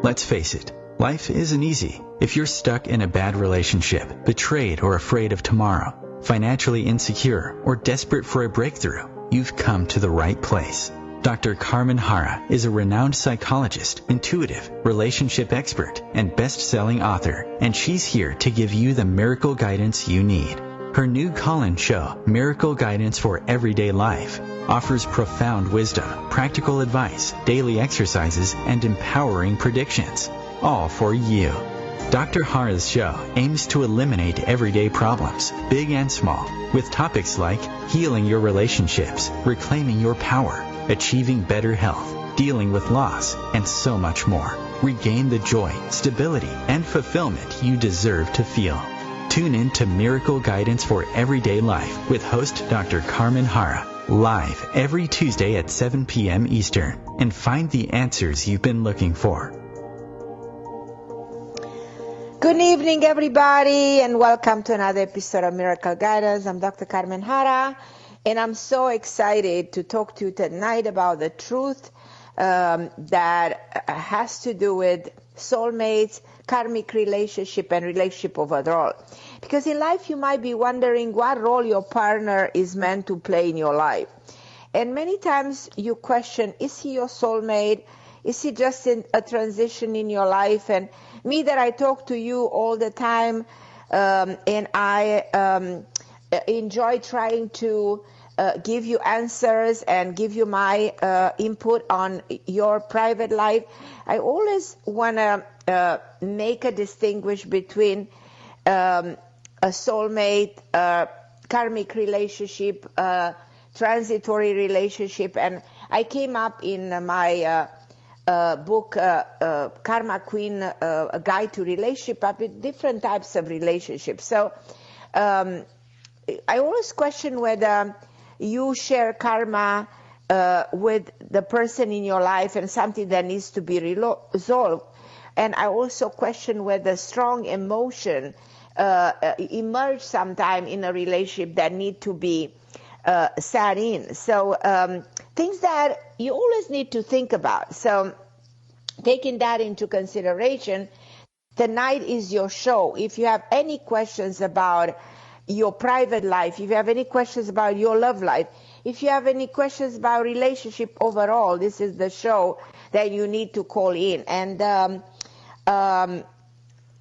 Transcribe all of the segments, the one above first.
Let's face it, life isn't easy. If you're stuck in a bad relationship, betrayed or afraid of tomorrow, financially insecure, or desperate for a breakthrough, you've come to the right place. Dr. Carmen Harra is a renowned psychologist, intuitive, relationship expert, and best-selling author, and she's here to give you the miracle guidance you need. Her new call-in show, Miracle Guidance for Everyday Life, offers profound wisdom, practical advice, daily exercises, and empowering predictions, all for you. Dr. Harra's show aims to eliminate everyday problems, big and small, with topics like healing your relationships, reclaiming your power, achieving better health, dealing with loss, and so much more. Regain the joy, stability, and fulfillment you deserve to feel. Tune in to Miracle Guidance for Everyday Life with host Dr. Carmen Harra, live every Tuesday at 7 p.m. Eastern, and find the answers you've been looking for. Good evening, everybody, and welcome to another episode of Miracle Guidance. I'm Dr. Carmen Harra, and I'm so excited to talk to you tonight about the truth that has to do with soulmates, karmic relationship, and relationship overall. Because in life, you might be wondering what role your partner is meant to play in your life. And many times you question, is he your soulmate? Is he just in a transition in your life? And me that I talk to you all the time, and I enjoy trying to give you answers and give you my input on your private life. I always want to make a distinguish between a soulmate, karmic relationship, transitory relationship, and I came up in my book, Karma Queen, A Guide to Relationship, up with different types of relationships. So I always question whether you share karma with the person in your life and something that needs to be resolved. And I also question whether strong emotion emerge sometime in a relationship that need to be sat in. So things that you always need to think about. So taking that into consideration, tonight is your show. If you have any questions about your private life, if you have any questions about your love life, if you have any questions about relationship overall, this is the show that you need to call in. And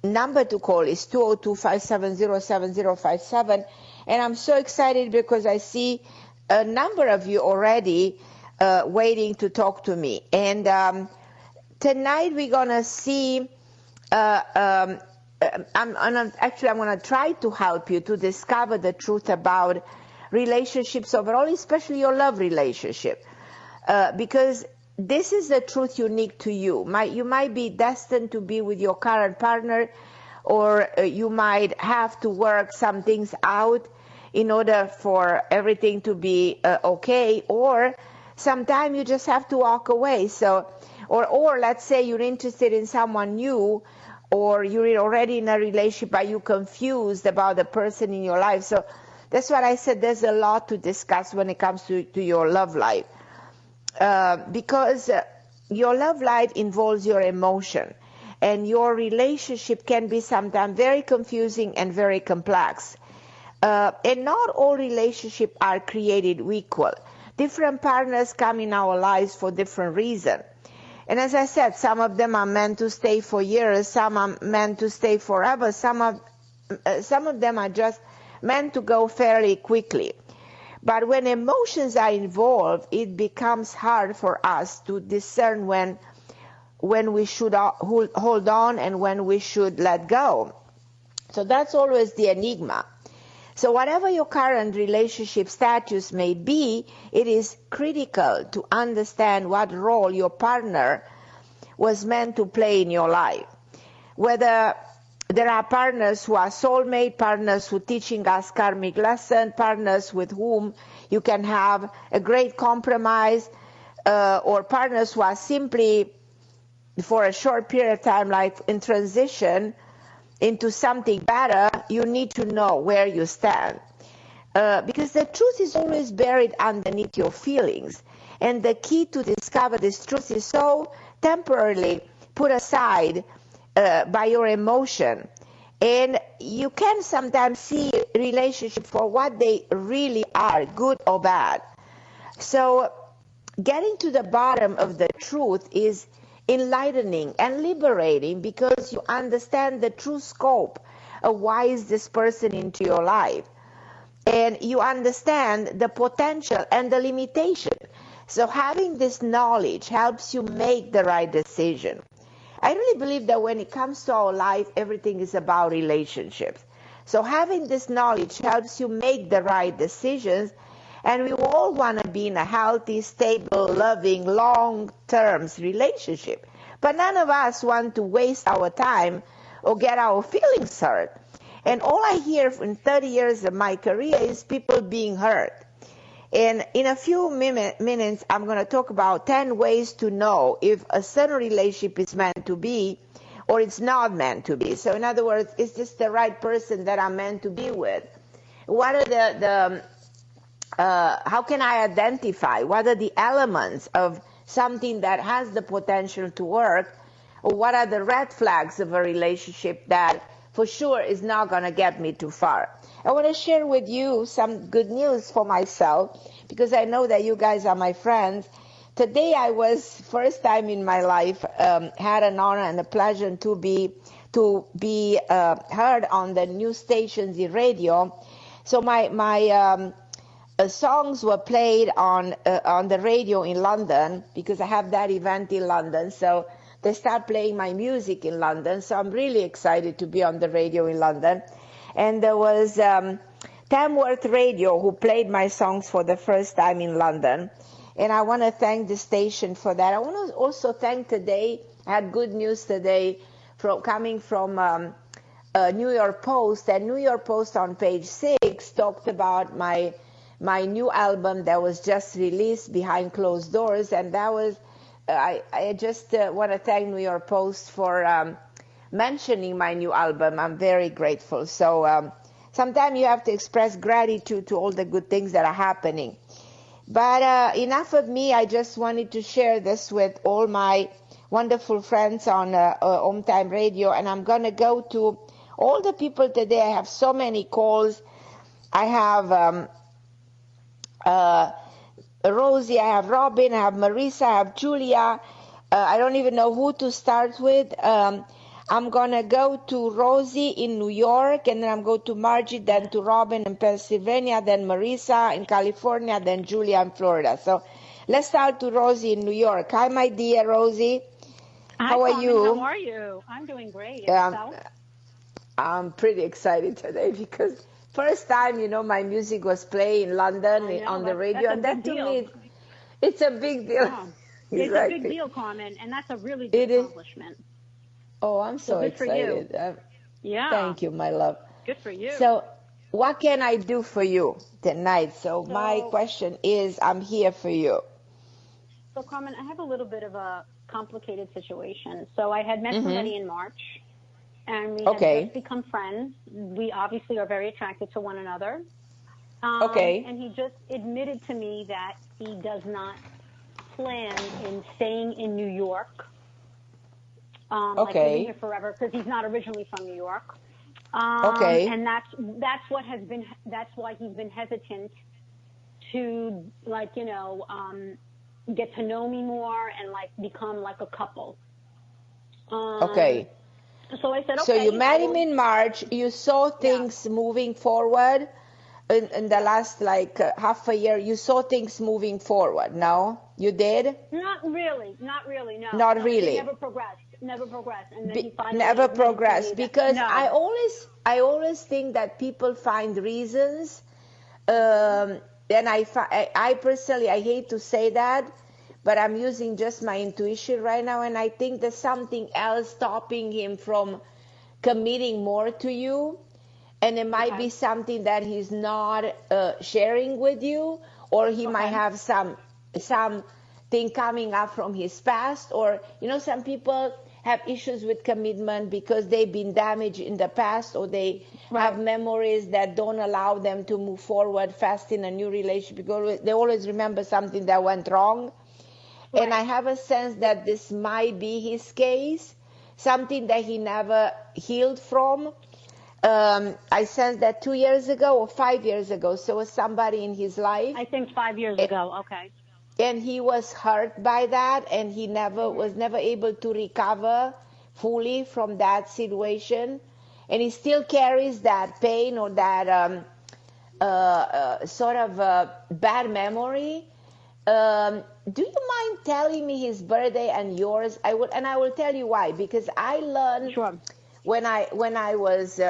number to call is 202-570-7057. And I'm so excited because I see a number of you already waiting to talk to me. And tonight we're going to see, I'm going to try to help you to discover the truth about relationships overall, especially your love relationship. Because this is the truth unique to you. You might be destined to be with your current partner, or you might have to work some things out in order for everything to be okay, or sometimes you just have to walk away. So, or let's say you're interested in someone new, or you're already in a relationship, but you're confused about the person in your life. So that's what I said, there's a lot to discuss when it comes to your love life. Because your love life involves your emotion, and your relationship can be sometimes very confusing and very complex. And not all relationships are created equal. Different partners come in our lives for different reasons. And as I said, some of them are meant to stay for years, some are meant to stay forever, some of them are just meant to go fairly quickly. But when emotions are involved, it becomes hard for us to discern when we should hold on and when we should let go. So that's always the enigma. So whatever your current relationship status may be, it is critical to understand what role your partner was meant to play in your life. Whether there are partners who are soulmate, partners who are teaching us karmic lesson, partners with whom you can have a great compromise, or partners who are simply for a short period of time, like in transition into something better, you need to know where you stand. Because the truth is always buried underneath your feelings. And the key to discover this truth is so temporarily put aside by your emotion. And you can sometimes see relationships for what they really are, good or bad. So getting to the bottom of the truth is enlightening and liberating, because you understand the true scope of why is this person into your life. And you understand the potential and the limitation. So having this knowledge helps you make the right decision. I really believe that when it comes to our life, everything is about relationships. So having this knowledge helps you make the right decisions. And we all want to be in a healthy, stable, loving, long-term relationship. But none of us want to waste our time or get our feelings hurt. And all I hear in 30 years of my career is people being hurt. And in a few minutes, I'm going to talk about 10 ways to know if a certain relationship is meant to be or it's not meant to be. So in other words, is this the right person that I'm meant to be with? What are how can I identify what are the elements of something that has the potential to work, or what are the red flags of a relationship that for sure is not going to get me too far? I want to share with you some good news for myself, because I know that you guys are my friends. Today I was, first time in my life, had an honor and a pleasure to be heard on the new stations in radio. So my songs were played on the radio in London, because I have that event in London. So they start playing my music in London. So I'm really excited to be on the radio in London. And there was Tamworth Radio who played my songs for the first time in London. And I want to thank the station for that. I want to also thank today, I had good news today coming from New York Post. And New York Post on page 6 talked about my new album that was just released, Behind Closed Doors. And that was, I just want to thank New York Post for mentioning my new album. I'm very grateful. So sometimes you have to express gratitude to all the good things that are happening. But enough of me. I just wanted to share this with all my wonderful friends on OMTime Radio. And I'm going to go to all the people today. I have so many calls. I have Rosie, I have Robin, I have Marisa, I have Julia. I don't even know who to start with. I'm going to go to Rosie in New York, and then I'm going to Margie, then to Robin in Pennsylvania, then Marisa in California, then Julia in Florida. So let's start to Rosie in New York. Hi, my dear Rosie. Hi, how are Carmen. you? How are you? I'm doing great. Yourself? I'm pretty excited today because first time, my music was played in London on the radio, and that to me, it's a big deal. Yeah. It's Exactly. a big deal, Carmen, and that's a really big accomplishment. Oh, I'm so excited. Yeah. Thank you, my love. Good for you. So what can I do for you tonight? So my question is, I'm here for you. So, Carmen, I have a little bit of a complicated situation. So I had met somebody in March, and we had just become friends. We obviously are very attracted to one another. And he just admitted to me that he does not plan in staying in New York. Like living here forever, because he's not originally from New York. And that's why he's been hesitant to get to know me more and become like a couple. So I said, okay. So you met him in March. You saw things moving forward in the last half a year. You saw things moving forward. No, you did? Not really. No. Not really. Never progressed. And then he finally never progressed because no. I always think that people find reasons. And I personally, I hate to say that, but I'm using just my intuition right now, and I think there's something else stopping him from committing more to you, and it might be something that he's not sharing with you, or he might have some thing coming up from his past, or some people have issues with commitment because they've been damaged in the past, or they have memories that don't allow them to move forward fast in a new relationship because they always remember something that went wrong. And I have a sense that this might be his case, something that he never healed from. I sense that 2 years ago or 5 years ago, so was somebody in his life. I think 5 years ago, okay. And he was hurt by that, and he was never able to recover fully from that situation. And he still carries that pain or that sort of bad memory. Do you mind telling me his birthday and yours? I will tell you why, because I learned when I was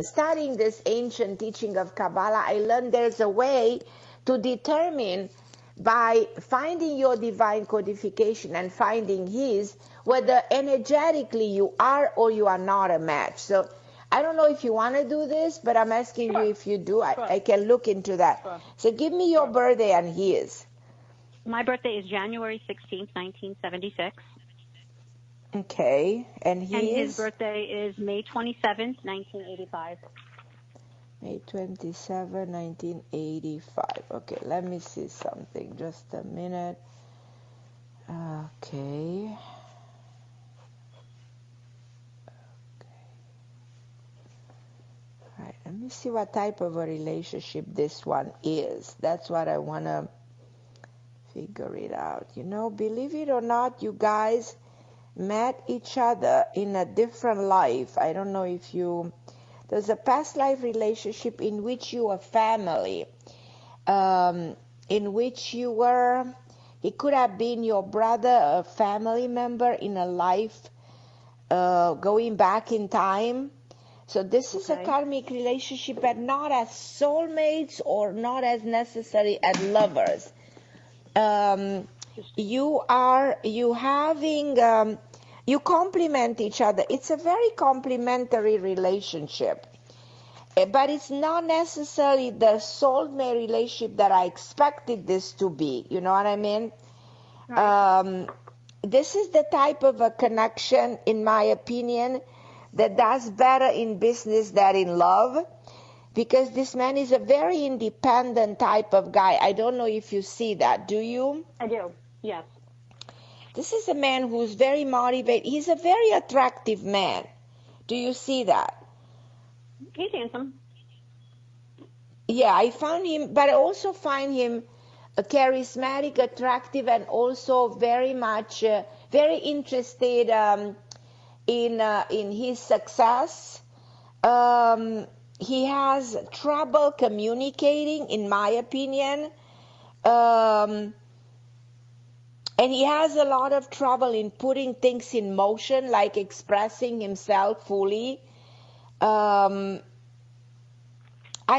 studying this ancient teaching of Kabbalah, I learned there's a way to determine by finding your divine codification and finding his, whether energetically you are or you are not a match. So I don't know if you want to do this, but I'm asking you if you do. I can look into that. So give me your birthday and his. My birthday is January 16th, 1976. Okay. And his birthday is May 27th, 1985. May 27, 1985. Okay, let me see something. Just a minute. Okay. All right, let me see what type of a relationship this one is. That's what I want to figure it out. You know, believe it or not, you guys met each other in a different life. I don't know if you... There's a past life relationship in which you were family, in which you were, he could have been your brother, a family member in a life going back in time. So this is a karmic relationship, but not as soulmates or not as necessary as lovers. You complement each other. It's a very complementary relationship. But it's not necessarily the soulmate relationship that I expected this to be. You know what I mean? Right. This is the type of a connection, in my opinion, that does better in business than in love. Because this man is a very independent type of guy. I don't know if you see that. Do you? I do, yes. This is a man who's very motivated. He's a very attractive man. Do you see that? He's handsome. Yeah, I found him, but I also find him charismatic, attractive, and also very much, very interested in his success. He has trouble communicating, in my opinion. And he has a lot of trouble in putting things in motion, like expressing himself fully. I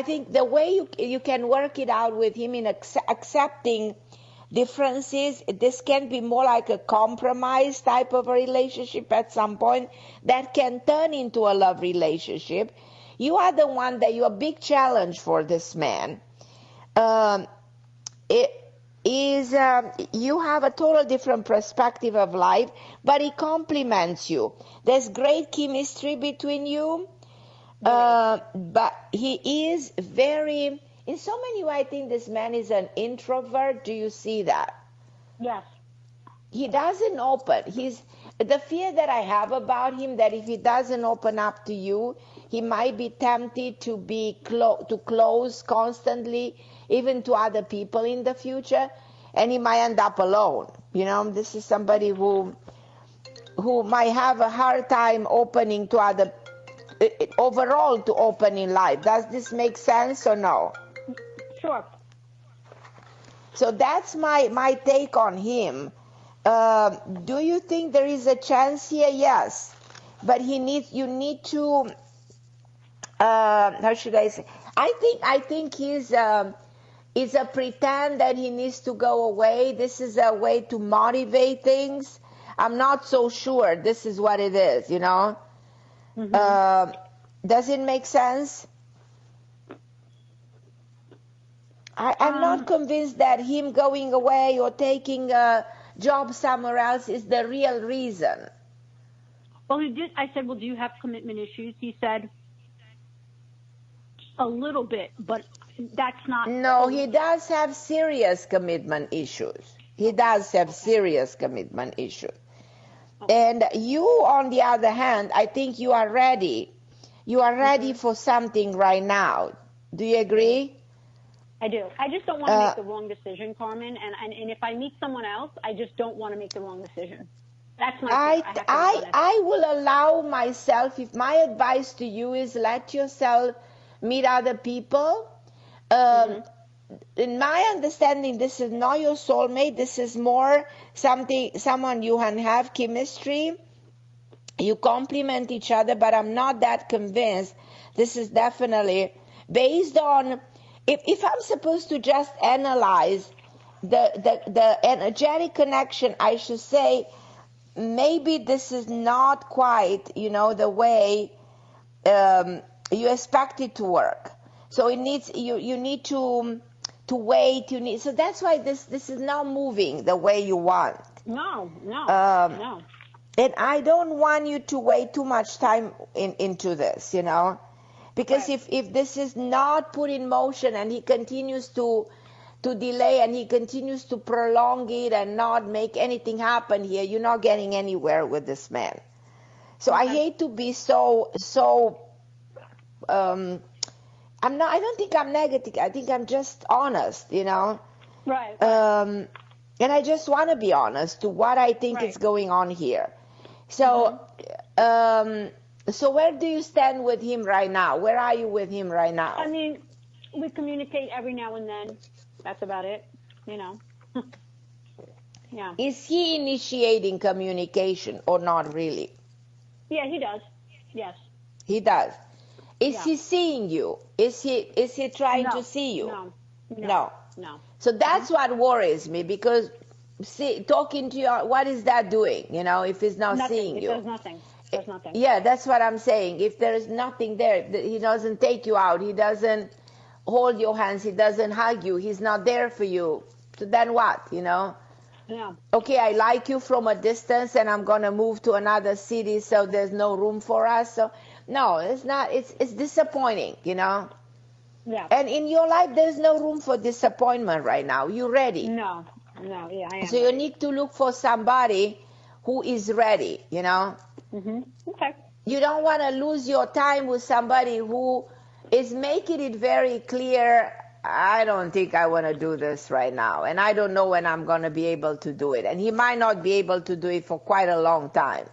think the way you can work it out with him in accepting differences, this can be more like a compromise type of a relationship at some point that can turn into a love relationship. You are the one that you're a big challenge for this man. You have a total different perspective of life, but he complements you. There's great chemistry between you, but he is very, in so many ways, I think this man is an introvert. Do you see that? Yes. He doesn't open. The fear that I have about him, that if he doesn't open up to you, he might be tempted to be to close constantly, even to other people in the future, and he might end up alone. You know, this is somebody who might have a hard time opening to other, overall to open in life. Does this make sense or no? Sure. So that's my take on him. Do you think there is a chance here? Yes. But you need to, how should I say? I think he's a pretend that he needs to go away. This is a way to motivate things. I'm not so sure this is what it is, you know. Mm-hmm. Does it make sense? I'm not convinced that him going away or taking a job somewhere else is the real reason. Well, he did. I said, well, do you have commitment issues? He said, a little bit, but that's not. No, he does have serious commitment issues. He does have serious commitment issues. And you, on the other hand, I think you are ready. You are ready for something right now. Do you agree? I do. I just don't want to make the wrong decision, Carmen. And if I meet someone else, I just don't want to make the wrong decision. That's my I will allow myself, if my advice to you is let yourself meet other people. In my understanding, this is not your soulmate. This is more someone you can have chemistry. You complement each other, but I'm not that convinced. This is definitely based on, if I'm supposed to just analyze the energetic connection, I should say, maybe this is not quite, the way you expect it to work. So it needs, you need to wait. So that's why this is not moving the way you want. No. And I don't want you to wait too much time into this, because right. if this is not put in motion and he continues to delay and he continues to prolong it and not make anything happen here, you're not getting anywhere with this man. So okay. I hate to be so I don't think I'm negative. I think I'm just honest, Right. And I just want to be honest to what I think is going on here. So, so where do you stand with him right now? Where are you with him right now? I mean, we communicate every now and then. That's about it, Yeah. Is he initiating communication or not really? Yeah, he does. Yes. He does. Is he seeing you? Is he trying to see you? No. So that's what worries me, because talking to you, what is that doing? If he's not seeing you. It does nothing. Yeah, that's what I'm saying. If there is nothing there, he doesn't take you out. He doesn't hold your hands. He doesn't hug you. He's not there for you. So then what? Yeah. Okay, I like you from a distance, and I'm gonna move to another city, so there's no room for us. So no, it's not. It's disappointing, Yeah. And in your life, there's no room for disappointment right now. You ready? No. Yeah, I am. So you need to look for somebody who is ready. Okay. You don't want to lose your time with somebody who is making it very clear, I don't think I want to do this right now, and I don't know when I'm going to be able to do it. And he might not be able to do it for quite a long time.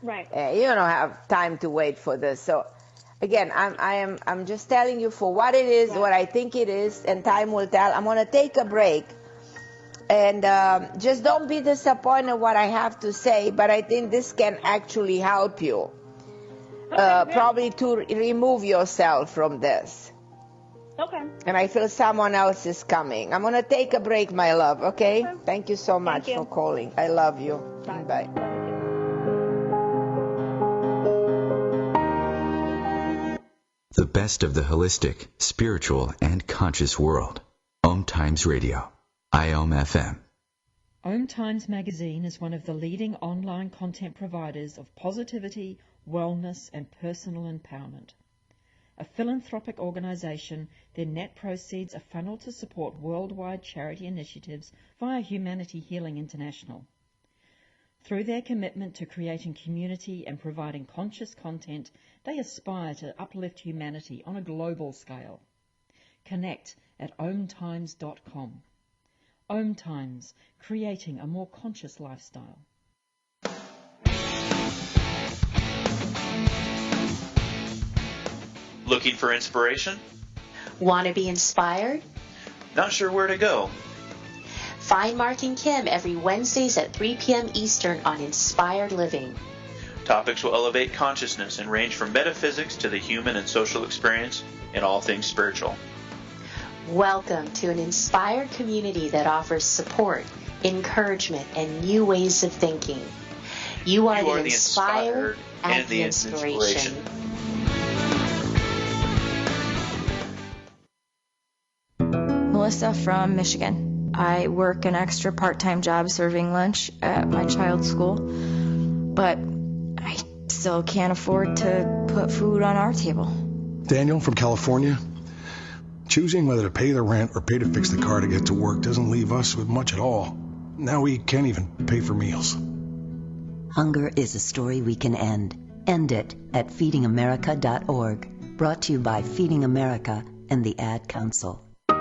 Right. You don't have time to wait for this. So, again, I'm just telling you for what it is, what I think it is, and time will tell. I'm going to take a break, and just don't be disappointed what I have to say, but I think this can actually help you. Probably to remove yourself from this. Okay. And I feel someone else is coming. I'm going to take a break, my love, okay? Thank you so much for calling. I love you. Bye. The best of the holistic, spiritual, and conscious world. OMTimes Radio. IOM FM. OMTimes magazine is one of the leading online content providers of positivity, wellness and personal empowerment. A philanthropic organisation, their net proceeds are funneled to support worldwide charity initiatives via Humanity Healing International. Through their commitment to creating community and providing conscious content, they aspire to uplift humanity on a global scale. Connect at omtimes.com. OMTimes, creating a more conscious lifestyle. Looking for inspiration? Want to be inspired? Not sure where to go? Find Mark and Kim every Wednesdays at 3 p.m. Eastern on Inspired Living. Topics will elevate consciousness and range from metaphysics to the human and social experience and all things spiritual. Welcome to an inspired community that offers support, encouragement, and new ways of thinking. You are the inspired and the inspiration. Melissa from Michigan. I work an extra part-time job serving lunch at my child's school, but I still can't afford to put food on our table. Daniel from California. Choosing whether to pay the rent or pay to fix the car to get to work doesn't leave us with much at all. Now we can't even pay for meals. Hunger is a story we can end. End it at feedingamerica.org. Brought to you by Feeding America and the Ad Council. And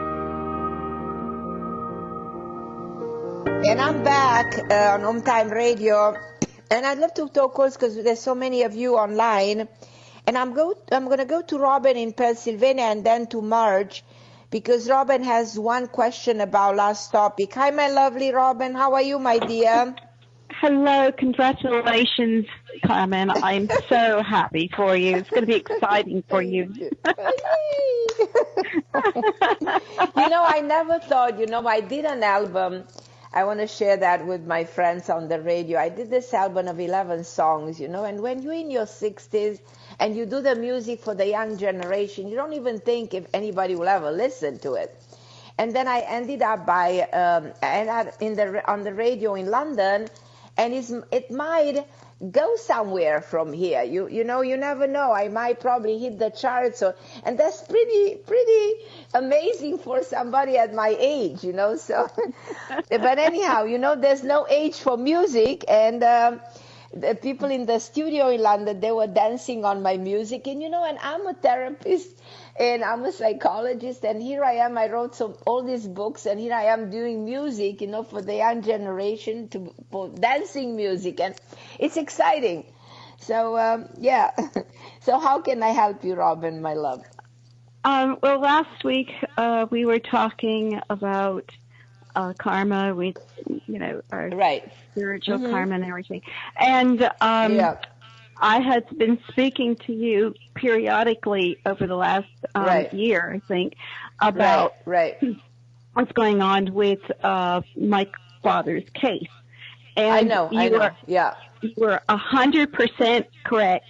I'm back on OMTime Radio. And I'd love to talk also because there's so many of you online. And I'm going to go to Robin in Pennsylvania and then to Marge, because Robin has one question about last topic. Hi, my lovely Robin. How are you, my dear? Hello. Congratulations, Carmen. I'm so happy for you. It's going to be exciting for you. I never thought, I did an album. I want to share that with my friends on the radio. I did this album of 11 songs, and when you're in your 60s and you do the music for the young generation, you don't even think if anybody will ever listen to it. And then I ended up on the radio in London, and it might go somewhere from here. You never know. I might probably hit the charts, and that's pretty amazing for somebody at my age, So, but anyhow, there's no age for music, and the people in the studio in London, they were dancing on my music, and and I'm a therapist and I'm a psychologist, and here I am. I wrote all these books, and here I am doing music, for the young generation, for dancing music, and it's exciting. So yeah. So how can I help you, Robin, my love? Well, last week we were talking about karma with, our spiritual karma and everything, and I had been speaking to you periodically over the last year, I think, about what's going on with my father's case. And I know. You were 100% correct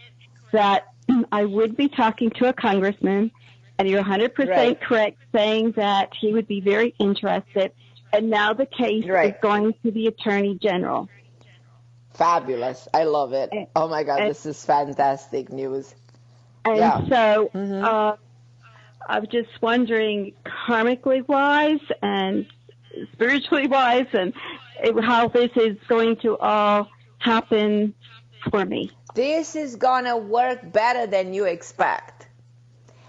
that I would be talking to a congressman, and you're 100% correct saying that he would be very interested. And now the case is going to the Attorney General. Fabulous. I love it. Oh, my God, this is fantastic news. And so I'm just wondering, karmically wise and spiritually wise, and how this is going to all happen for me. This is going to work better than you expect,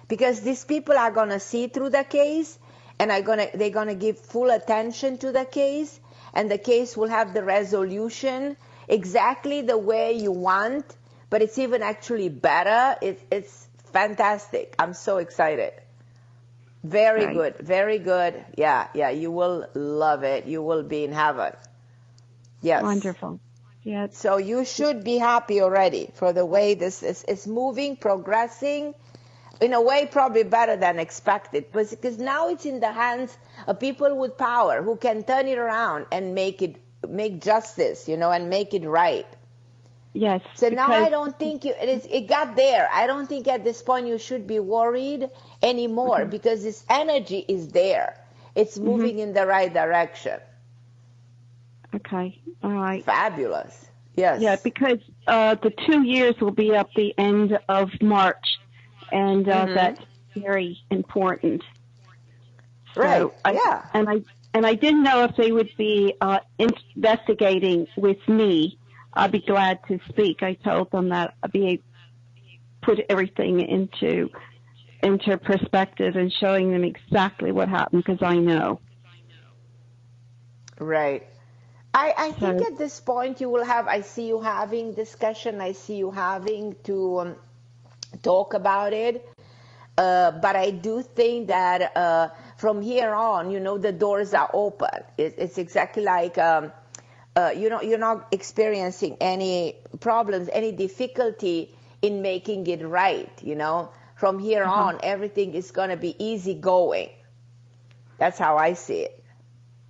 because these people are going to see through the case, and they're going to give full attention to the case, and the case will have the resolution exactly the way you want, but it's even actually better. It's fantastic. I'm so excited. Very good. Very good. Yeah. You will love it. You will be in heaven. Yes. Wonderful. Yeah. So you should be happy already for the way this is moving, progressing, in a way probably better than expected, because now it's in the hands of people with power who can turn it around and make justice, and make it right. Yes. So now I don't think it got there. I don't think at this point you should be worried anymore, because this energy is there. It's moving in the right direction. Okay. All right. Fabulous. Yes. Yeah, because the 2 years will be up the end of March, and that's very important. Right. So And I didn't know if they would be investigating with me. I'd be glad to speak. I told them that I'd put everything into perspective and showing them exactly what happened, because I know. Right. I think at this point you will have, I see you having discussion, I see you having to talk about it. But I do think that from here on, the doors are open. It's exactly like, you're not experiencing any problems, any difficulty in making it right, From here on, everything is going to be easy going. That's how I see it.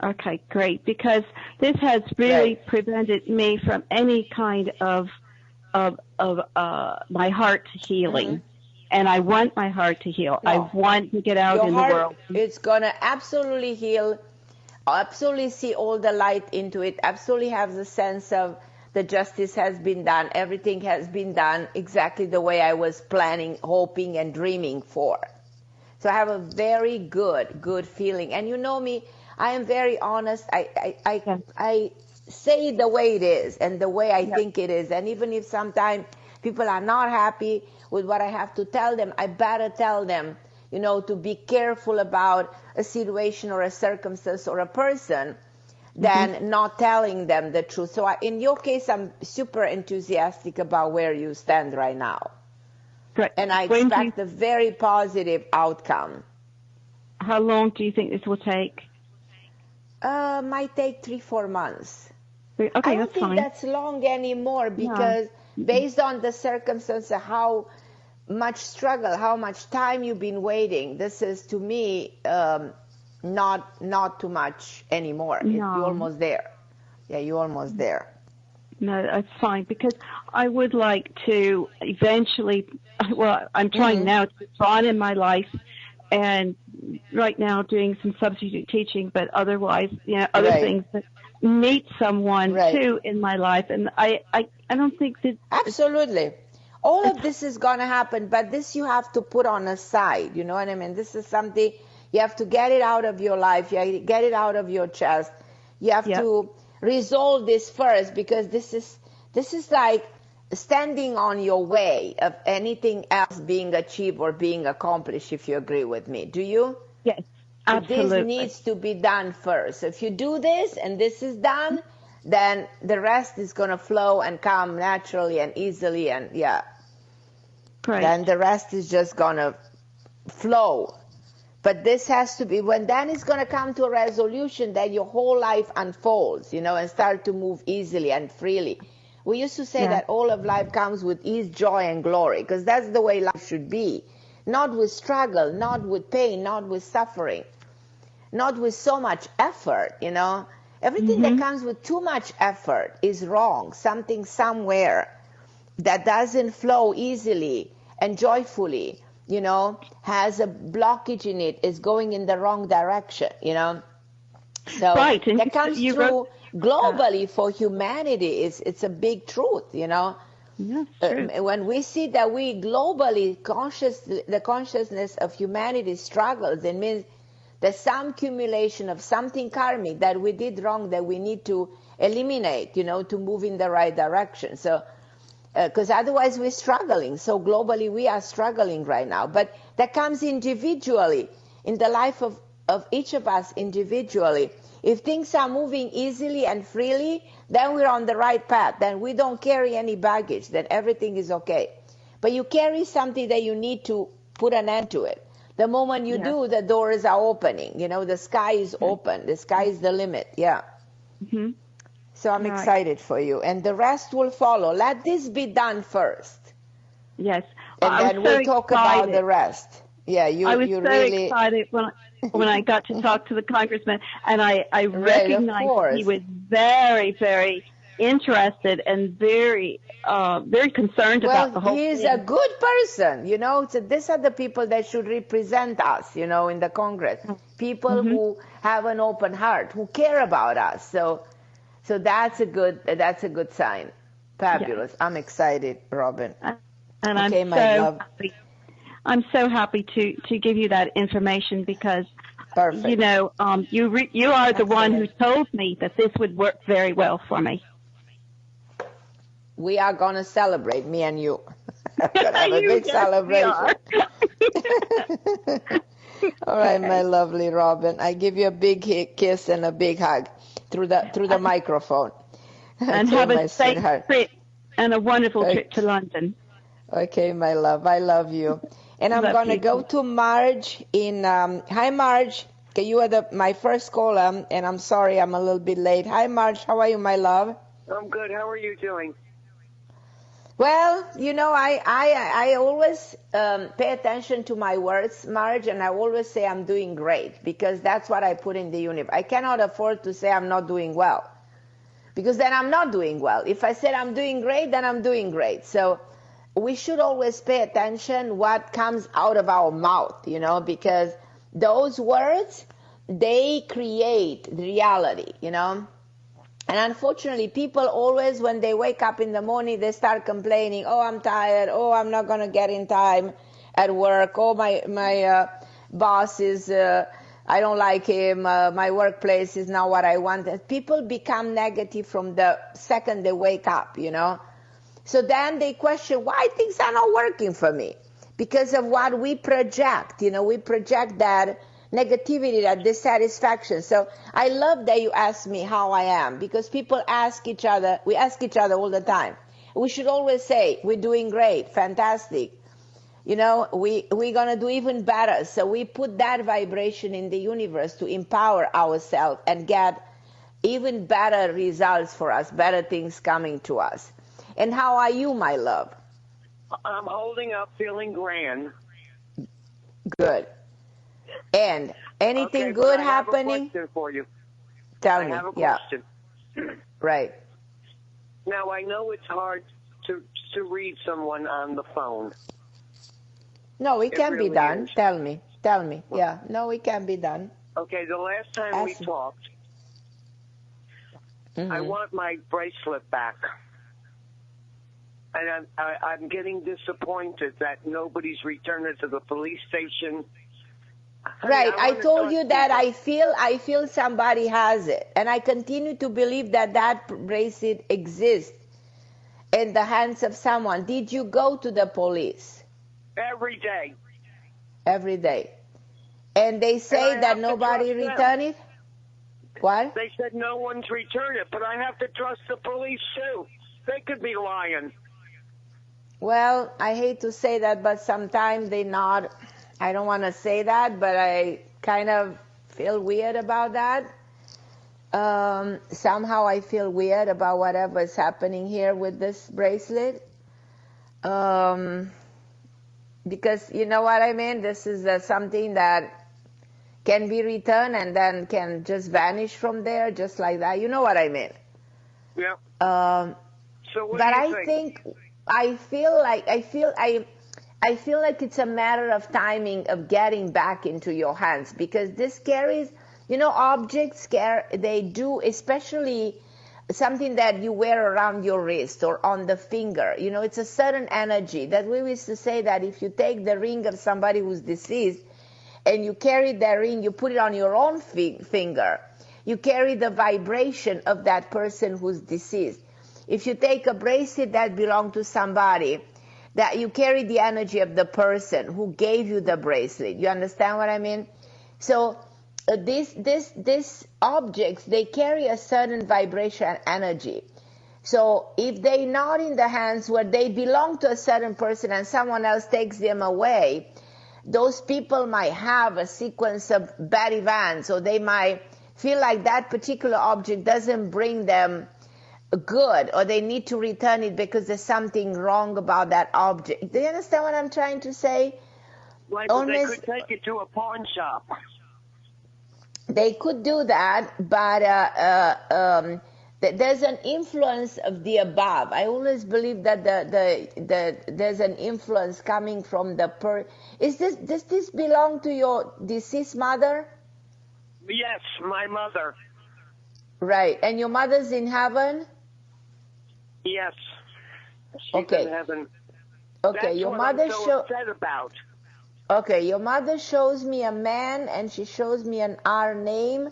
Okay, great. Because this has really prevented me from any kind of my heart healing. And I want my heart to heal. No. I want to get out in the world. It's going to absolutely heal, absolutely see all the light into it, absolutely have the sense of the justice has been done. Everything has been done exactly the way I was planning, hoping, and dreaming for. So I have a very good feeling. And you know me, I am very honest. I say it the way it is and the way I think it is. And even if sometimes people are not happy with what I have to tell them, I better tell them, you know, to be careful about a situation or a circumstance or a person than not telling them the truth. So in your case, I'm super enthusiastic about where you stand right now. Right. And I expect a very positive outcome. How long do you think this will take? Might take 3-4 months. Okay, I don't think that's long anymore because based on the circumstances, how much struggle, how much time you've been waiting, this is to me not too much anymore. No. You're almost there. Yeah, you're almost there. No, that's fine because I would like to eventually, well, I'm trying now to move on in my life and right now doing some substitute teaching, but otherwise, you know, other things that meet someone too in my life. And I don't think that. Absolutely. All of this is going to happen, but this you have to put on a side. You know what I mean? This is something you have to get it out of your life. You have to get it out of your chest. You have to resolve this first because this is like standing on your way of anything else being achieved or being accomplished, if you agree with me. Do you? Yes, absolutely. This needs to be done first. If you do this and this is done, then the rest is going to flow and come naturally and easily and then the rest is just going to flow. But this has to be, when then it's going to come to a resolution that your whole life unfolds, you know, and start to move easily and freely. We used to say that all of life comes with ease, joy, and glory, because that's the way life should be. Not with struggle, not with pain, not with suffering, not with so much effort, you know. Everything that comes with too much effort is wrong. Something somewhere that doesn't flow easily and joyfully, you know, has a blockage in it, is going in the wrong direction, you know. So that comes through globally for humanity. It's a big truth, you know. When we see that we globally the consciousness of humanity struggles, it means there's some accumulation of something karmic that we did wrong that we need to eliminate, you know, to move in the right direction. So, because otherwise we're struggling. So globally we are struggling right now. But that comes individually, in the life of each of us individually. If things are moving easily and freely, then we're on the right path. Then we don't carry any baggage. Then everything is okay. But you carry something that you need to put an end to it. The moment you do, the doors are opening. You know, the sky is open. The sky is the limit. Yeah. So I'm excited for you. And the rest will follow. Let this be done first. Yes. And then we'll talk about the rest. Yeah, I was so excited when I got to talk to the congressman, and I recognized he was very, very interested and very concerned about the whole thing. He's a good person, you know. So these are the people that should represent us, you know, in the Congress. People who have an open heart, who care about us. So that's a good sign. Fabulous. Yeah. I'm excited, Robin. And I'm so happy to give you that information because, you know, you are the one who told me that this would work very well for me. We are going to celebrate, me and you. We're going to have a big celebration. All right, my lovely Robin. I give you a big kiss and a big hug through the microphone. And have a safe trip and a wonderful trip to London. Okay, my love. I love you. And I'm going to go to Marge in, hi Marge. Okay, you are my first caller, and I'm sorry I'm a little bit late. Hi Marge, how are you, my love? I'm good. How are you doing? Well, you know, I always pay attention to my words, Marge, and I always say I'm doing great because that's what I put in the universe. I cannot afford to say I'm not doing well because then I'm not doing well. If I said I'm doing great, then I'm doing great. So we should always pay attention what comes out of our mouth, you know, because those words, they create reality, you know. And unfortunately, people always, when they wake up in the morning, they start complaining, oh, I'm tired, oh, I'm not going to get in time at work, oh, my boss is I don't like him. My workplace is not what I want. People become negative from the second they wake up, you know. So then they question why things are not working for me. Because of what we project, you know, we project that negativity, that dissatisfaction. So I love that you asked me how I am, because people ask each other, we ask each other all the time. We should always say, we're doing great, fantastic. You know, we're going to do even better. So we put that vibration in the universe to empower ourselves and get even better results for us, better things coming to us. And how are you, my love? I'm holding up, feeling grand. Good. And anything good happening? I have a question for you. Tell me. I have a question. Right. Now, I know it's hard to read someone on the phone. No, it can be done. Is. Tell me. Yeah. No, it can be done. Okay, the last time we talked, I want my bracelet back. And I'm getting disappointed that nobody's returned it to the police station. Right. I told you that I feel somebody has it. And I continue to believe that bracelet exists in the hands of someone. Did you go to the police? Every day. Every day. And they say that nobody returned it? What? They said no one's returned it, but I have to trust the police too. They could be lying. Well, I hate to say that, but sometimes they not. I don't want to say that, but I kind of feel weird about that. Somehow I feel weird about whatever is happening here with this bracelet. Because you know what I mean? This is something that can be returned and then can just vanish from there, just like that. You know what I mean? Yeah. So what do you think? I feel like it's a matter of timing of getting back into your hands, because this carries, you know, objects they do, especially something that you wear around your wrist or on the finger. You know, it's a certain energy that we used to say that if you take the ring of somebody who's deceased and you carry that ring, you put it on your own finger, you carry the vibration of that person who's deceased. If you take a bracelet that belonged to somebody, that you carry the energy of the person who gave you the bracelet. You understand what I mean? So these objects, they carry a certain vibration and energy. So if they're not in the hands where they belong to a certain person and someone else takes them away, those people might have a sequence of bad events, or they might feel like that particular object doesn't bring them good, or they need to return it because there's something wrong about that object. Do you understand what I'm trying to say? Like, they could take it to a pawn shop. They could do that, but there's an influence of the above. I always believe that there's an influence coming from the does this belong to your deceased mother? Yes, my mother. Right, and your mother's in heaven? Yes. She's in heaven. Okay, that's your what mother I'm so upset about. Okay, your mother shows me a man, and she shows me an R name,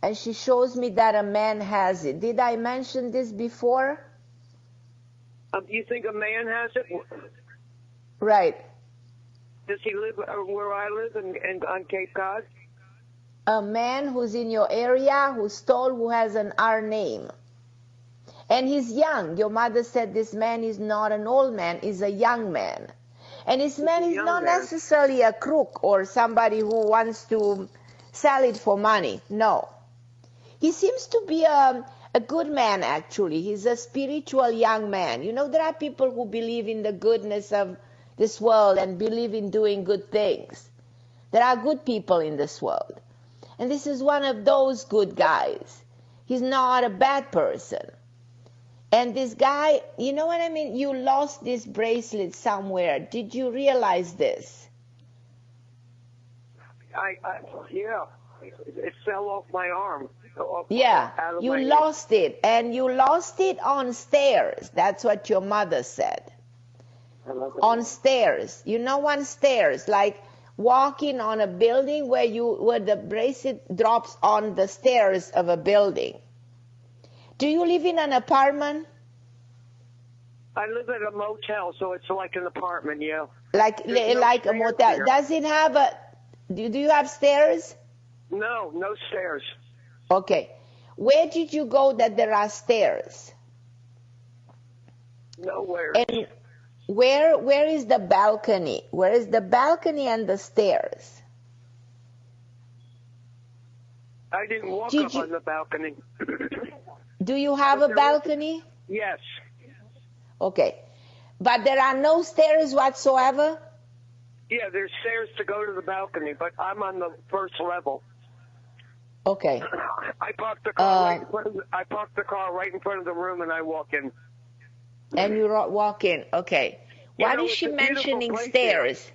and she shows me that a man has it. Did I mention this before? You think a man has it? Right. Does he live where I live on Cape Cod? A man who's in your area, who's tall, who has an R name. And he's young. Your mother said this man is not an old man, he's a young man. And this man is not necessarily a crook or somebody who wants to sell it for money. No. He seems to be a good man, actually. He's a spiritual young man. You know, there are people who believe in the goodness of this world and believe in doing good things. There are good people in this world. And this is one of those good guys. He's not a bad person. And this guy, you know what I mean? You lost this bracelet somewhere. Did you realize this? Yeah. It fell off my arm. You lost it. And you lost it on stairs. That's what your mother said. On stairs. You know, on stairs. Like walking on a building where the bracelet drops on the stairs of a building. Do you live in an apartment? I live at a motel, so it's like an apartment, yeah. Like a motel. Here. Does it have do you have stairs? No stairs. Okay. Where did you go that there are stairs? Nowhere. And where is the balcony? Where is the balcony and the stairs? I didn't walk up on the balcony. Do you have a balcony? Yes. Okay. But there are no stairs whatsoever? Yeah, there's stairs to go to the balcony, but I'm on the first level. Okay. I parked the car right in front of the room, and I walk in. And you walk in. Okay. Why is she mentioning stairs?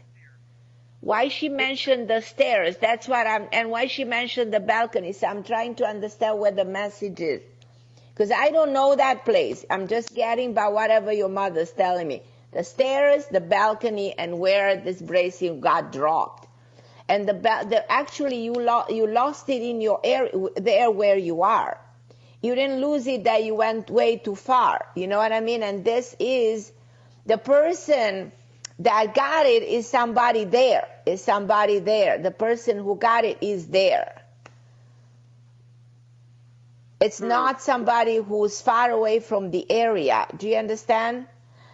Why she mentioned the stairs? That's what and why she mentioned the balcony. So I'm trying to understand where the message is. Because I don't know that place. I'm just getting by whatever your mother's telling me. The stairs, the balcony, and where this bracelet got dropped. And actually you lost it in your area, there where you are. You didn't lose it that you went way too far. You know what I mean? And this is the person that got it is somebody there. The person who got it is there. It's not somebody who's far away from the area. Do you understand?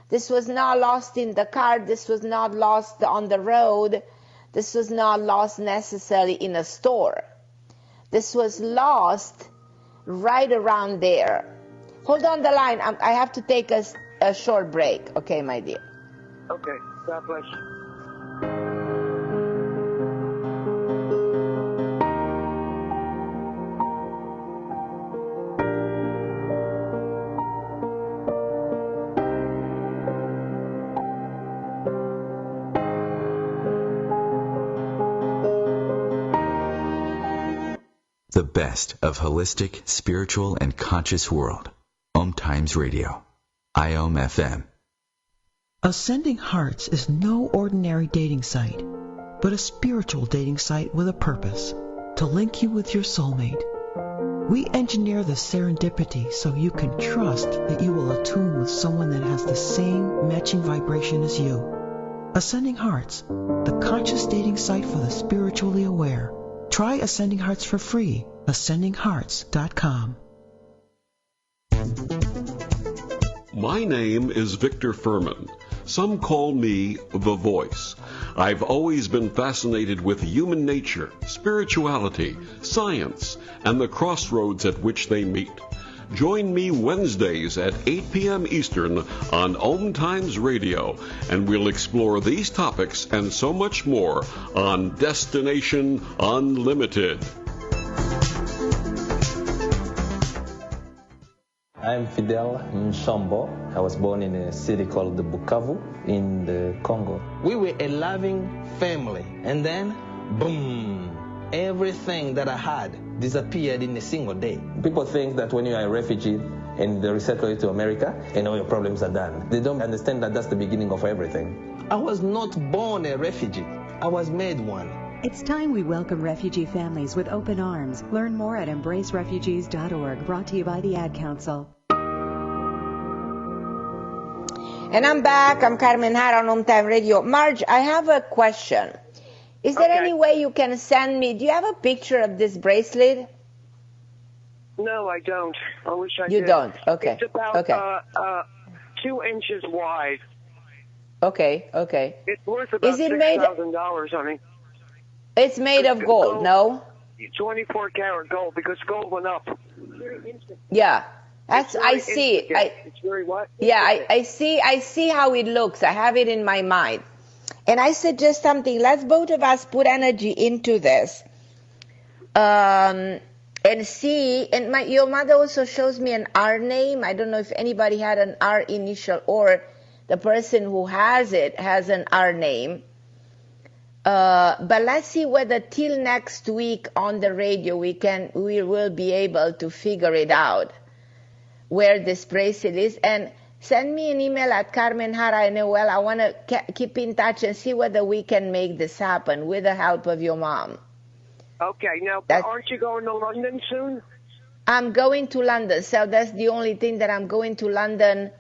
This was not lost in the car. This was not lost on the road. This was not lost necessarily in a store. This was lost right around there. Hold on the line. I have to take a short break. Okay, my dear. Okay. God bless you. The best of holistic, spiritual, and conscious world. OMTimes Radio. IOM FM. Ascending Hearts is no ordinary dating site, but a spiritual dating site with a purpose, to link you with your soulmate. We engineer the serendipity so you can trust that you will attune with someone that has the same matching vibration as you. Ascending Hearts, the conscious dating site for the spiritually aware. Try Ascending Hearts for free. AscendingHearts.com. My name is Victor Furman. Some call me the Voice. I've always been fascinated with human nature, spirituality, science, and the crossroads at which they meet. Join me Wednesdays at 8 p.m. Eastern on OMTimes Radio, and we'll explore these topics and so much more on Destination Unlimited. I'm Fidel Mshombo. I was born in a city called Bukavu in the Congo. We were a loving family, and then, boom, everything that I had disappeared in a single day. People think that when you are a refugee and they resettle you to America and all your problems are done. They don't understand that that's the beginning of everything. I was not born a refugee. I was made one. It's time we welcome refugee families with open arms. Learn more at embracerefugees.org, brought to you by the Ad Council. And I'm back. I'm Carmen Harra on OMTime Radio. Marge, I have a question. Is there any way you can send me, do you have a picture of this bracelet? No, I don't. I wish I did. You don't? Okay. It's about 2 inches wide. Okay. It's worth about $6,000, honey. It's made of gold, no? 24 karat gold, because gold went up. Yeah. I see it. It's very what? Yeah, I see how it looks. I have it in my mind. And I suggest something. Let's both of us put energy into this. And see, and your mother also shows me an R name. I don't know if anybody had an R initial or the person who has it has an R name. But let's see whether till next week on the radio we will be able to figure it out, where this bracelet is. And Send me an email at Carmen Harra, and well, I want to keep in touch and see whether we can make this happen with the help of your mom. Okay, now, but aren't you going to London soon? I'm going to London, so that's the only thing that I'm going to London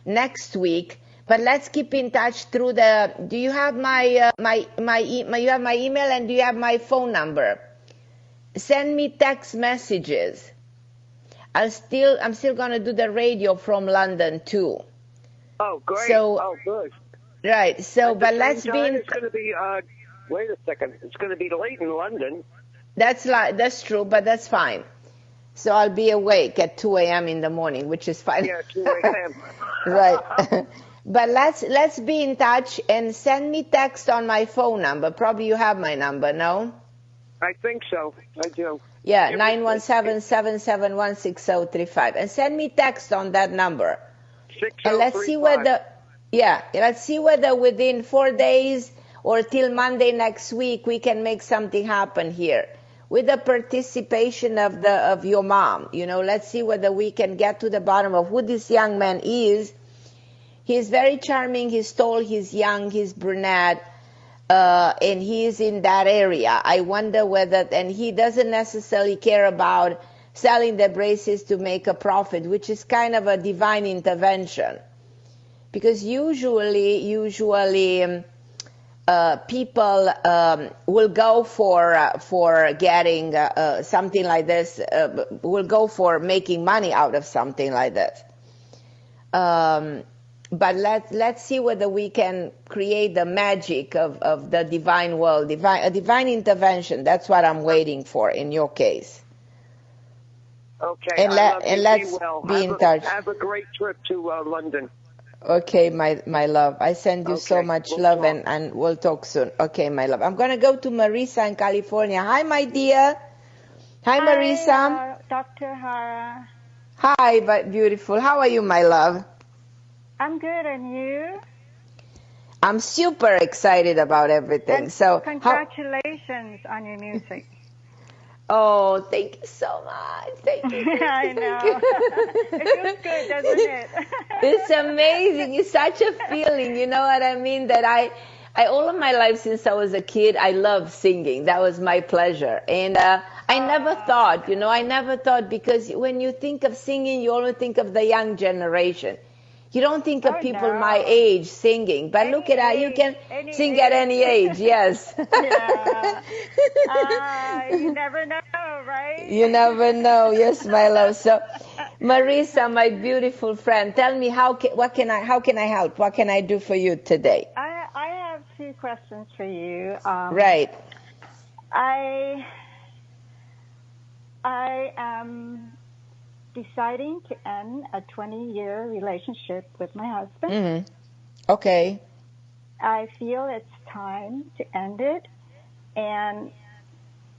next week. But let's keep in touch through the. Do you have you have my email and do you have my phone number? Send me text messages. I'm still going to do the radio from London too. Oh, great. So, good. Right. So, but let's be. It's going to be. Wait a second. It's going to be late in London. That's true, but that's fine. So I'll be awake at 2 a.m. in the morning, which is fine. Yeah, 2 a.m. Right. But let's be in touch and send me text on my phone number. Probably you have my number, no? I think so. I do. Yeah, 917-771-6035. And send me text on that number. 6035. And let's see whether within 4 days or till Monday next week we can make something happen here with the participation of your mom. You know, let's see whether we can get to the bottom of who this young man is. He's very charming, he's tall, he's young, he's brunette. And he's in that area. I wonder whether, and he doesn't necessarily care about selling the braces to make a profit, which is kind of a divine intervention. Because usually people will go for getting something like this, will go for making money out of something like this. But let's see whether we can create the magic of the divine world, a divine intervention. That's what I'm waiting for in your case. Okay. And let's be in touch. Have a great trip to London. Okay, my love. I send you so much love, and we'll talk soon. Okay, my love. I'm going to go to Marisa in California. Hi, my dear. Hi, Marisa. Dr. Harra. Hi, beautiful. How are you, my love? I'm good, and you? I'm super excited about everything. And so congratulations on your music. Oh, thank you so much. Thank you. I know. It feels good, doesn't it? It's amazing. It's such a feeling, you know what I mean? That I all of my life since I was a kid, I loved singing. That was my pleasure. And I never thought, because when you think of singing, you only think of the young generation. You don't think of people my age singing, but look at how you can sing at any age, yes. Yeah. You never know, right? You never know, yes, my love. So, Marisa, my beautiful friend, tell me how can I help? What can I do for you today? I have 2 questions for you. Right. I am deciding to end a 20-year relationship with my husband. Mm-hmm. Okay. I feel it's time to end it, and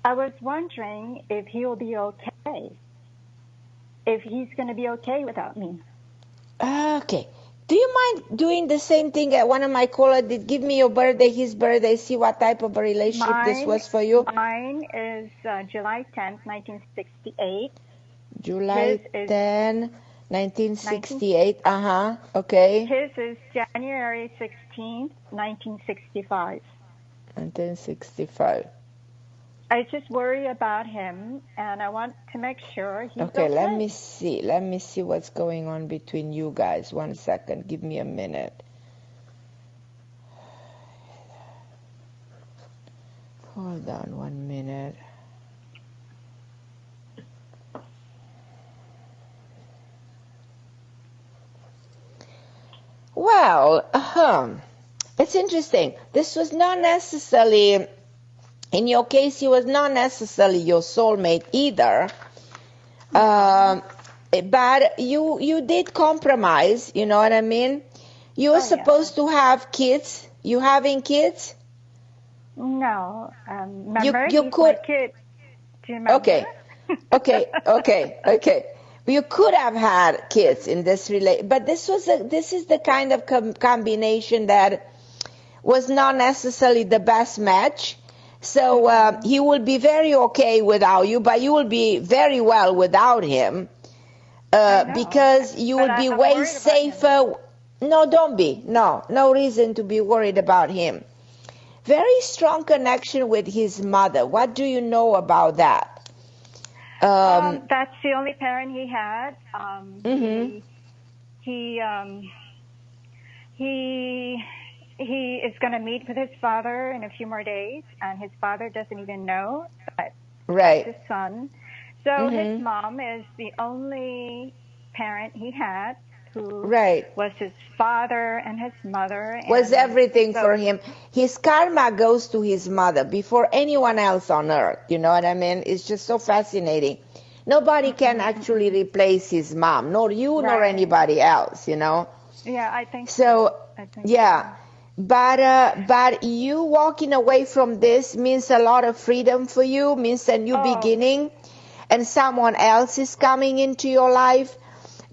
I was wondering if he will be okay, if he's going to be okay without me. Okay. Do you mind doing the same thing that one of my callers did? Give me your birthday, his birthday, see what type of a relationship this was for you. Mine is July 10th, 1968. July 10, 1968. Okay. His is January 16th, 1965. 1965. I just worry about him, and I want to make sure he's okay. Let me see what's going on between you guys. 1 second. Give me a minute. Hold on 1 minute. Well, it's interesting. This was not necessarily, in your case, he was not necessarily your soulmate either. But you did compromise, you know what I mean? You were supposed to have kids. You having kids? No. Remember, you could. My kid. Do you remember? Okay. You could have had kids in this but this is the kind of combination that was not necessarily the best match. So he will be very okay without you, but you will be very well without him. because you would be way safer. No, don't be. No reason to be worried about him. Very strong connection with his mother. What do you know about that? That's the only parent he had. He is going to meet with his father in a few more days, and his father doesn't even know that that's his son. So his mom is the only parent he had who was his father and his mother. Was everything for him. His karma goes to his mother before anyone else on earth. You know what I mean? It's just so fascinating. Nobody can actually replace his mom, nor you nor anybody else, you know? Yeah, I think so. But you walking away from this means a lot of freedom for you, means a new beginning, and someone else is coming into your life.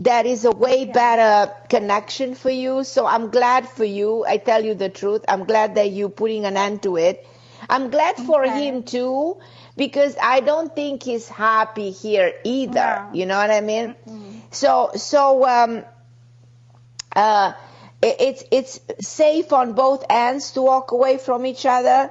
That is a way better connection for you. So I'm glad for you. I tell you the truth. I'm glad that you're putting an end to it. I'm glad for him too, because I don't think he's happy here either. You know what I mean? It's safe on both ends to walk away from each other.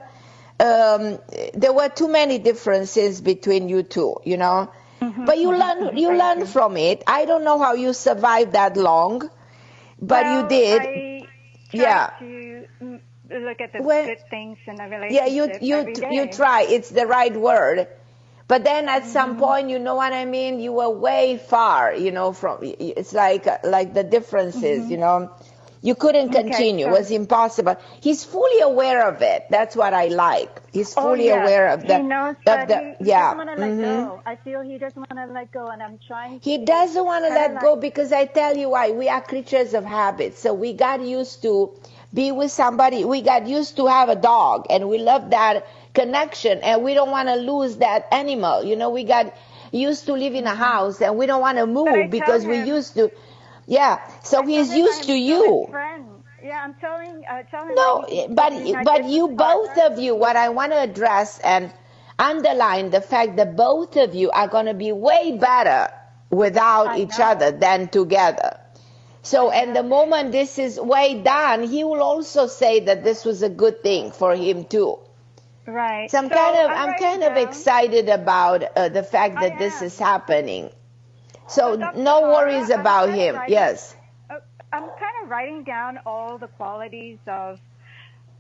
There were too many differences between you two, you know. But you learn from it. I don't know how you survived that long, but you did. I try to look at the good things in a relationship. You try. It's the right word. But then at some point, you know what I mean? You were way far, you know, from, it's like the differences, you know. You couldn't continue. It was impossible. He's fully aware of it. That's what I like. He's fully aware of that. He knows that he doesn't want to let go. I feel he doesn't want to let go, and I'm trying to. He doesn't want to let go because I tell you why. We are creatures of habit. So we got used to be with somebody. We got used to have a dog, and we love that connection, and we don't want to lose that animal. You know, we got used to live in a house, and we don't want to move because we used to. Yeah, so he's used to you. Yeah, I'm telling no, but you, both of you, what I want to address and underline the fact that both of you are going to be way better without each other than together. So, and the moment this is way done, he will also say that this was a good thing for him too. Right. So I'm kind of excited about the fact that this is happening. So no worries about him. Yes. I'm kind of writing down all the qualities of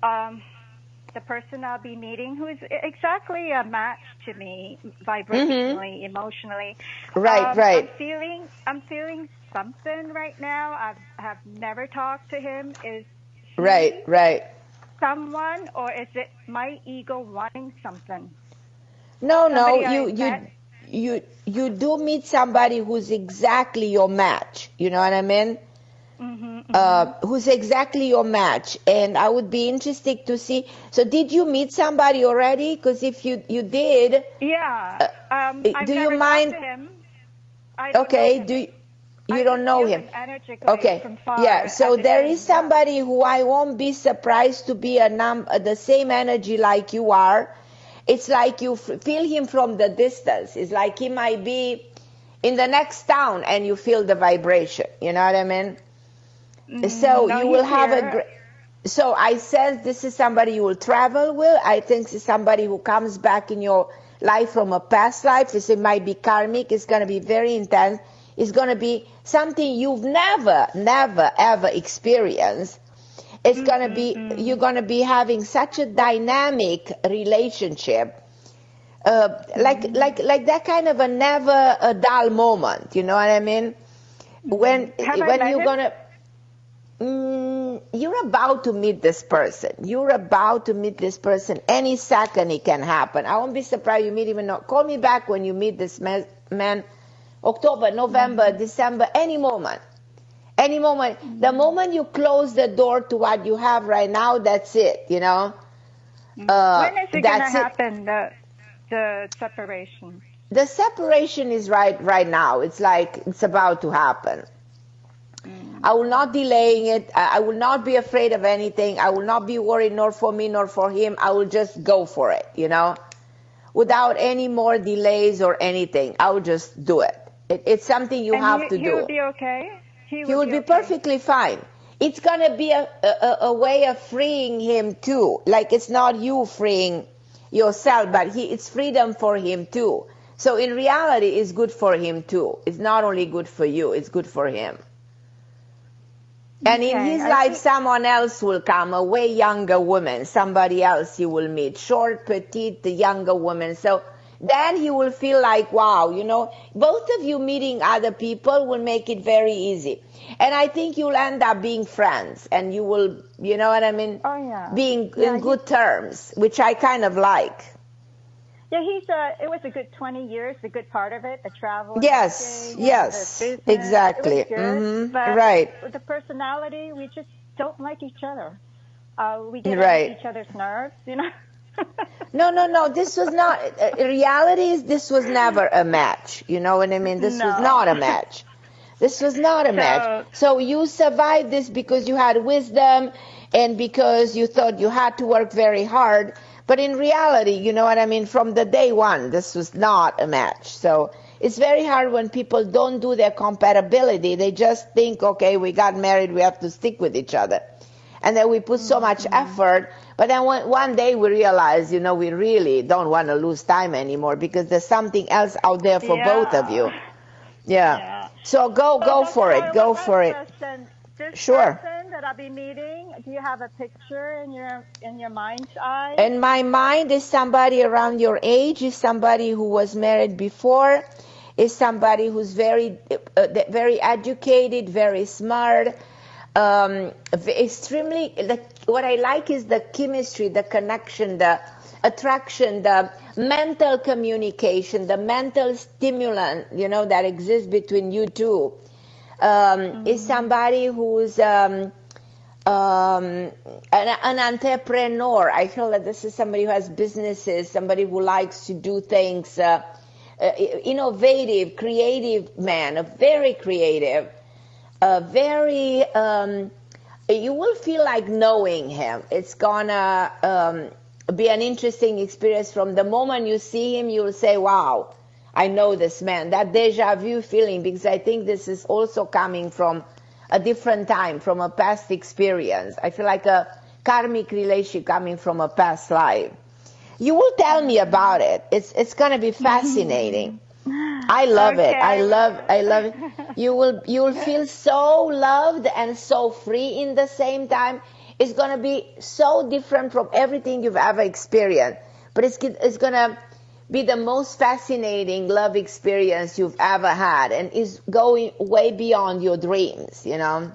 the person I'll be meeting, who is exactly a match to me, vibrationally, emotionally. Right. I'm feeling something right now. I have never talked to him. Is right. Someone, or is it my ego wanting something? No. You do meet somebody who's exactly your match. You know what I mean? Who's exactly your match. And I would be interested to see. So did you meet somebody already? Because if you did. Yeah. Do you mind? Him. You don't know him? Okay. Yeah. So there is somebody who I won't be surprised to be the same energy like you are. It's like you feel him from the distance. It's like he might be in the next town and you feel the vibration. You know what I mean? So you will have so I sense this is somebody you will travel with. I think it's somebody who comes back in your life from a past life. It might be karmic. It's going to be very intense. It's going to be something you've never, ever experienced. It's going to be, you're going to be having such a dynamic relationship, like that kind of a never a dull moment. You know what I mean? When you're going to, you're about to meet this person. You're about to meet this person. Any second it can happen. I won't be surprised you meet him. Call me back when you meet this man. October, November, December, any moment. Any moment. The moment you close the door to what you have right now, that's it, you know. When is it going to happen, the separation? The separation is right now. It's like it's about to happen. I will not delay it. I will not be afraid of anything. I will not be worried, nor for me, nor for him. I will just go for it, you know, without any more delays or anything. I will just do it. It's something you have to do. He would be okay? He would be perfectly fine. It's going to be a way of freeing him too. Like it's not you freeing yourself, but it's freedom for him too. So in reality, it's good for him too. It's not only good for you, it's good for him. And in his life, someone else will come, a way younger woman, somebody else he will meet, short, petite, younger woman. So then he will feel like, wow, you know, both of you meeting other people will make it very easy. And I think you'll end up being friends, and you will, you know what I mean? Oh, yeah. Being in good terms, which I kind of like. Yeah, it was a good 20 years, the good part of it, the travel. Yes, yes, exactly. It was good, but right. With the personality, we just don't like each other. We get on each other's nerves, you know. No. This was not. Reality is this was never a match. You know what I mean? This was not a match. This was not a match. So you survived this because you had wisdom and because you thought you had to work very hard. But in reality, you know what I mean, from the day one, this was not a match. So it's very hard when people don't do their compatibility. They just think, okay, we got married, we have to stick with each other. And then we put so much effort. But then one day we realize, you know, we really don't want to lose time anymore because there's something else out there for both of you. Yeah. So go for it. Go for it. Sure. That I'll be meeting, do you have a picture in your mind's eye? In my mind is somebody around your age, is somebody who was married before, is somebody who's very educated, very smart, extremely. What I like is the chemistry, the connection, the attraction, the mental communication, the mental stimulant, you know, that exists between you two. Is somebody who's an entrepreneur. I feel that this is somebody who has businesses, somebody who likes to do things, innovative, creative man, very creative, very, you will feel like knowing him. It's gonna be an interesting experience. From the moment you see him, you'll say, wow, I know this man. That deja vu feeling, because I think this is also coming from a different time, from a past experience. I feel like a karmic relationship coming from a past life. You will tell me about it. It's going to be fascinating. I love it. I love it. You'll feel so loved and so free in the same time. It's going to be so different from everything you've ever experienced. But it's going to be the most fascinating love experience you've ever had, and is going way beyond your dreams, you know.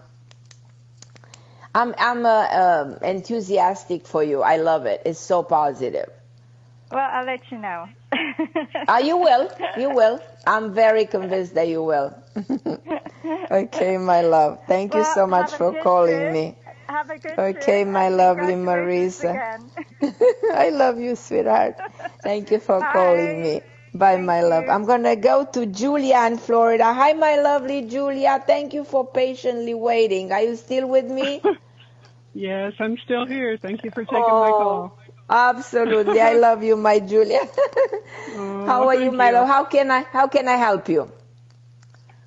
I'm enthusiastic for you. I love it. It's so positive. Well, I'll let you know. You will. You will. I'm very convinced that you will. Okay, my love. Thank you so much for calling me. Have a good Okay, my lovely Marisa. I love you, sweetheart. Thank you for calling me. Bye, my love. I'm going to go to Julia in Florida. Hi, my lovely Julia. Thank you for patiently waiting. Are you still with me? Yes, I'm still here. Thank you for taking my call. Absolutely. I love you, my Julia. How are you, my love? How can I help you?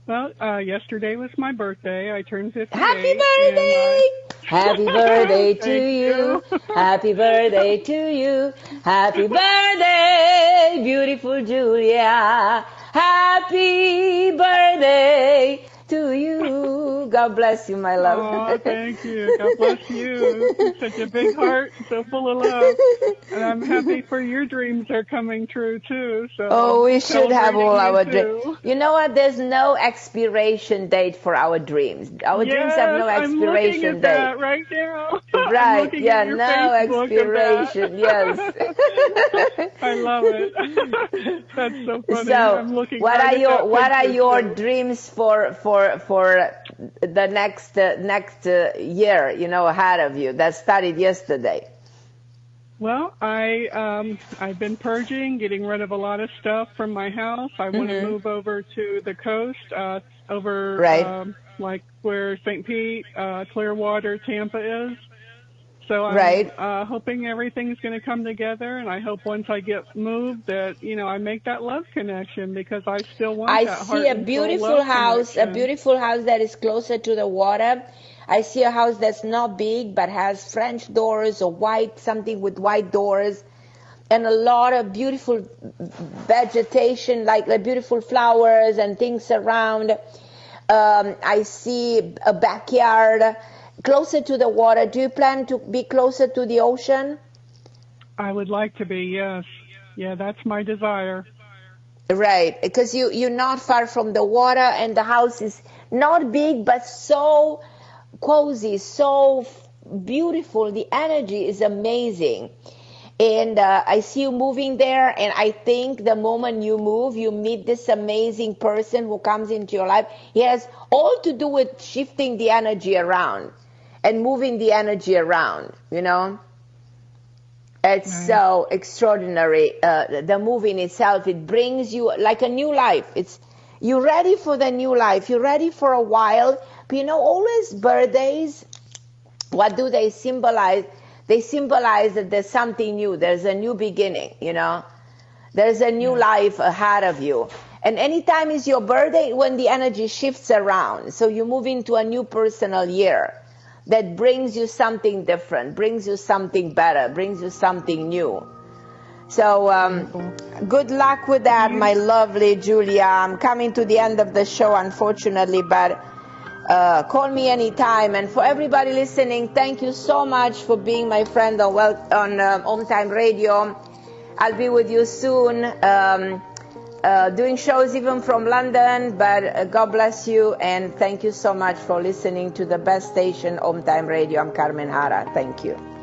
Well, yesterday was my birthday. I turned 58. Happy birthday! Happy birthday to you. Happy birthday to you. Happy birthday, beautiful Julia. Happy birthday to you. God bless you, my love. Oh, thank you. God bless you. You're such a big heart, so full of love. And I'm happy for your dreams are coming true, too. So we should have all our dreams. You know what? There's no expiration date for our dreams. Our dreams have no expiration date. That right now. Right, yeah, no expiration, yes. I love it. That's so funny. So, I'm looking what are your dreams for the next year, you know, ahead of you, that started yesterday? Well, I've been purging, getting rid of a lot of stuff from my house. I want to move over to the coast, like where St. Pete, Clearwater, Tampa is. So I'm hoping everything's going to come together, and I hope once I get moved that, I make that love connection, because I still want that heart and soul love connection. I see a beautiful house that is closer to the water. I see a house that's not big but has French doors or something with white doors, and a lot of beautiful vegetation, like beautiful flowers and things around. I see a backyard closer to the water. Do you plan to be closer to the ocean? I would like to be, yes. Yeah, that's my desire. Right, because you're not far from the water, and the house is not big but so cozy, so beautiful. The energy is amazing. And I see you moving there, and I think the moment you move, you meet this amazing person who comes into your life. He has all to do with shifting the energy around and moving the energy around, It's so extraordinary. The move in itself, it brings you like a new life. You're ready for the new life. You're ready for a while. But always birthdays, what do they symbolize? They symbolize that there's something new. There's a new beginning, There's a new life ahead of you. And anytime is your birthday when the energy shifts around. So you move into a new personal year that brings you something different, brings you something better, brings you something new. So good luck with that, my lovely Julia. I'm coming to the end of the show, unfortunately, but call me anytime. And for everybody listening, thank you so much for being my friend on OMTime Radio. I'll be with you soon, doing shows even from London, but God bless you, and thank you so much for listening to the best station, OMTime Radio. I'm Carmen Harra. Thank you.